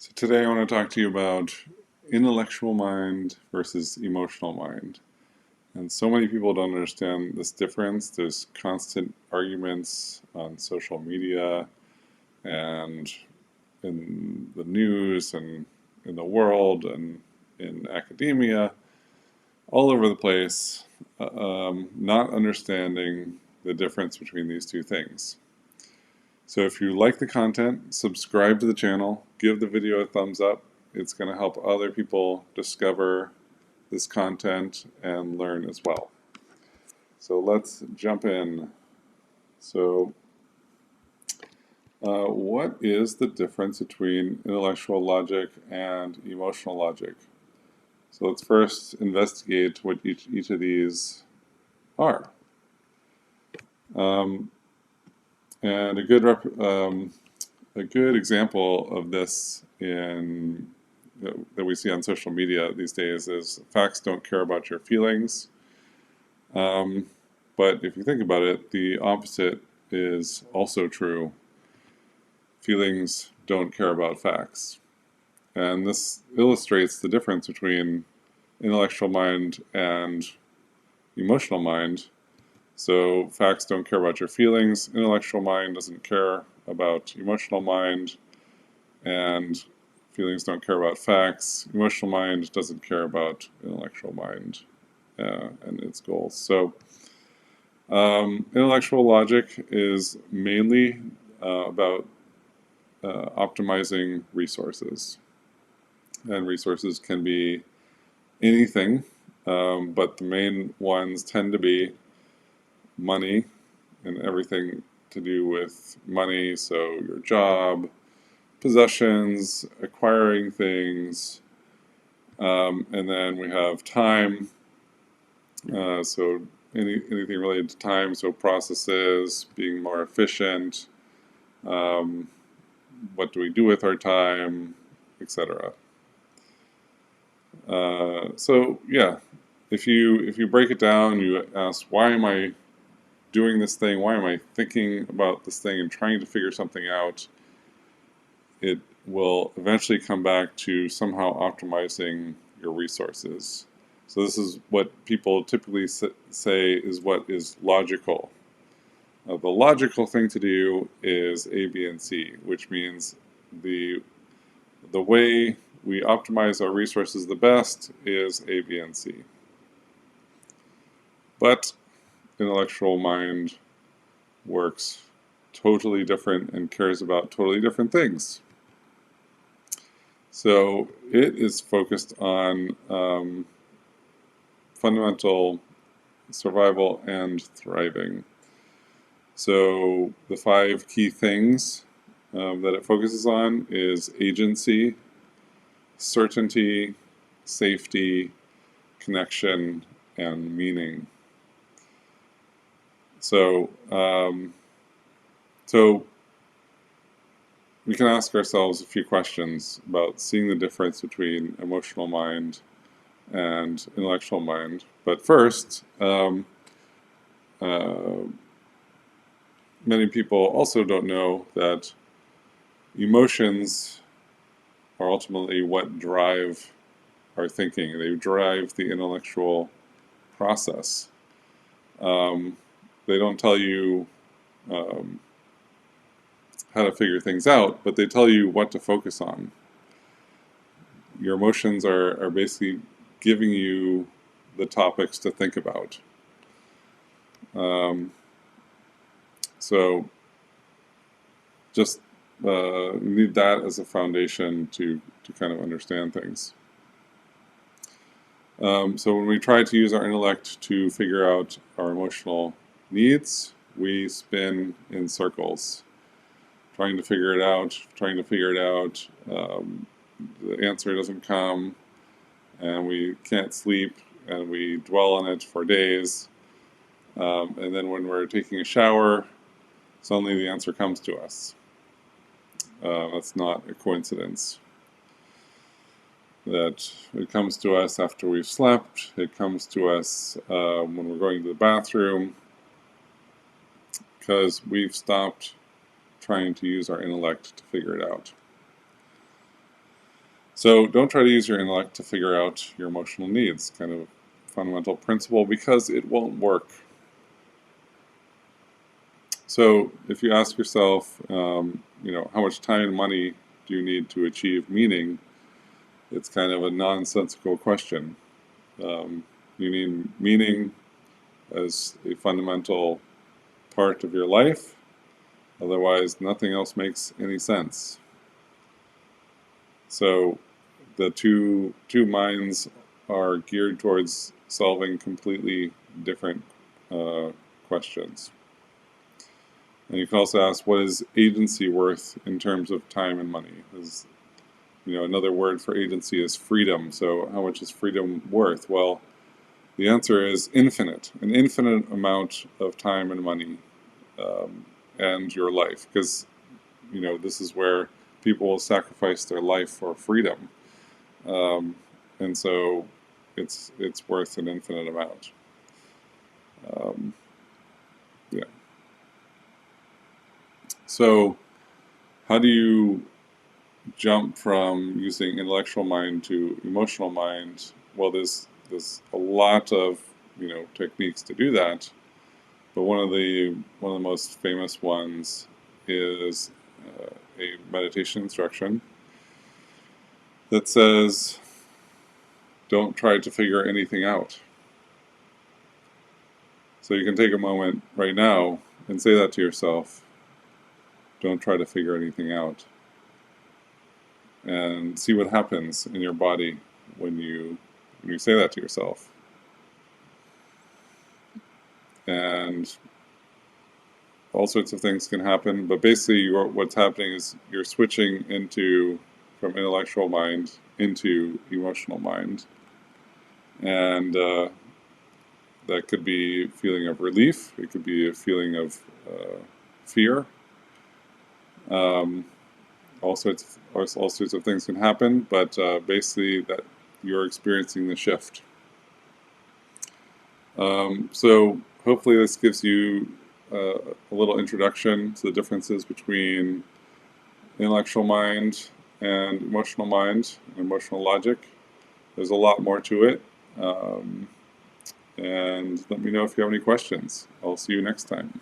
So today I want to talk to you about intellectual mind versus emotional mind. And so many people don't understand this difference. There's constant arguments on social media and in the news and in the world and in academia, all over the place, not understanding the difference between these two things. So if you like the content, subscribe to the channel, give the video a thumbs up. It's going to help other people discover this content and learn as well. So let's jump in. So what is the difference between intellectual logic and emotional logic? So let's first investigate what each of these are. Um, and a good example of this that we see on social media these days is facts don't care about your feelings. But if you think about it, the opposite is also true. Feelings don't care about facts. And this illustrates the difference between intellectual mind and emotional mind. So facts don't care about your feelings, intellectual mind doesn't care about emotional mind, and feelings don't care about facts. Emotional mind doesn't care about intellectual mind and its goals. So intellectual logic is mainly about optimizing resources. And resources can be anything, but the main ones tend to be money and everything to do with money. So your job, possessions, acquiring things, and then we have time. So anything related to time, so processes, being more efficient, what do we do with our time, etc. So yeah, if you break it down, you ask, why am I doing this thing? Why am I thinking about this thing and trying to figure something out? It will eventually come back to somehow optimizing your resources. So this is what people typically say is what is logical. The logical thing to do is A, B, and C, which means the way we optimize our resources the best is A, B, and C. But intellectual mind works totally different and cares about totally different things. So it is focused on fundamental survival and thriving. So the 5 key things that it focuses on is agency, certainty, safety, connection, and meaning. So, so we can ask ourselves a few questions about seeing the difference between emotional mind and intellectual mind. But first, many people also don't know that emotions are ultimately what drive our thinking. They drive the intellectual process. They don't tell you how to figure things out, but they tell you what to focus on. Your emotions are basically giving you the topics to think about. So just need that as a foundation to kind of understand things. So when we try to use our intellect to figure out our emotional needs, we spin in circles, trying to figure it out. The answer doesn't come, and we can't sleep, and we dwell on it for days. And then when we're taking a shower, suddenly the answer comes to us. That's not a coincidence. That it comes to us after we've slept, it comes to us when we're going to the bathroom, because we've stopped trying to use our intellect to figure it out. So don't try to use your intellect to figure out your emotional needs, kind of fundamental principle, because it won't work. So if you ask yourself, how much time and money do you need to achieve meaning, it's kind of a nonsensical question. You need meaning as a fundamental part of your life, otherwise nothing else makes any sense. So the two minds are geared towards solving completely different questions. And you can also ask, what is agency worth in terms of time and money? Another word for agency is freedom. So how much is freedom worth? Well, the answer is infinite, an infinite amount of time and money, and your life, because this is where people will sacrifice their life for freedom, and so it's worth an infinite amount. Yeah. So, how do you jump from using intellectual mind to emotional mind? Well, there's a lot of techniques to do that, but one of the most famous ones is a meditation instruction that says, "Don't try to figure anything out." So you can take a moment right now and say that to yourself. Don't try to figure anything out, and see what happens in your body when you say that to yourself. And all sorts of things can happen, but basically what's happening is you're switching from intellectual mind into emotional mind. And that could be a feeling of relief, it could be a feeling of fear. All sorts of things can happen, but basically that you're experiencing the shift. So hopefully this gives you a little introduction to the differences between intellectual mind and emotional logic. There's a lot more to it. And let me know if you have any questions. I'll see you next time.